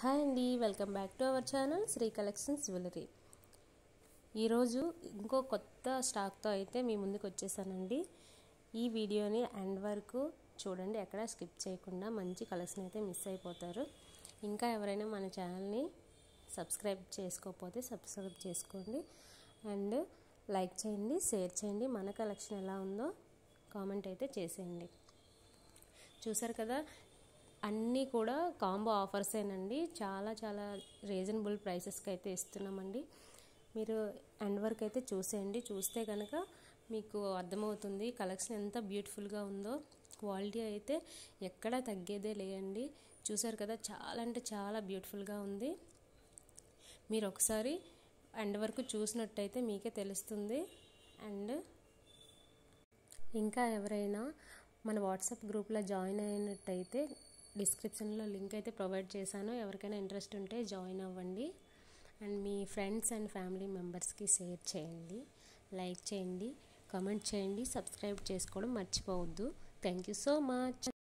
Hi అండి, welcome back to our channel Sri collections jewellery. ఈరోజు ఇంకో కొత్త స్టాక్తో అయితే మీ ముందుకు వచ్చేసానండి. ఈ వీడియోని ఎండ్ వరకు చూడండి, ఎక్కడ స్కిప్ చేయకుండా. మంచి కలెక్షన్ అయితే మిస్ అయిపోతారు. ఇంకా ఎవరైనా మన ఛానల్ని సబ్స్క్రైబ్ చేసుకోకపోతే సబ్స్క్రైబ్ చేసుకోండి అండ్ లైక్ చేయండి, షేర్ చేయండి. మన కలెక్షన్ ఎలా ఉందో కామెంట్ అయితే చేసేయండి. చూసారు కదా, అన్నీ కూడా కాంబో ఆఫర్సేనండి. చాలా చాలా రీజనబుల్ ప్రైసెస్కి అయితే ఇస్తున్నామండి. మీరు ఎండ్ వరకు అయితే చూసేయండి. చూస్తే కనుక మీకు అర్థమవుతుంది కలెక్షన్ ఎంత బ్యూటిఫుల్గా ఉందో. క్వాలిటీ అయితే ఎక్కడా తగ్గేదే లేదండి. చూసారు కదా, చాలా అంటే చాలా బ్యూటిఫుల్గా ఉంది. మీరు ఒకసారి ఎండ్ వరకు చూసినట్టయితే మీకే తెలుస్తుంది. అండ్ ఇంకా ఎవరైనా మన వాట్సాప్ గ్రూప్లో జాయిన్ అయినట్టయితే డిస్క్రిప్షన్లో లింక్ అయితే ప్రొవైడ్ చేశాను. ఎవరికైనా ఇంట్రెస్ట్ ఉంటే జాయిన్ అవ్వండి and me friends and family మెంబర్స్కి షేర్ చేయండి, లైక్ చేయండి, కామెంట్ చేయండి, సబ్స్క్రైబ్ చేసుకోవడం మర్చిపోవద్దు. Thank you so much.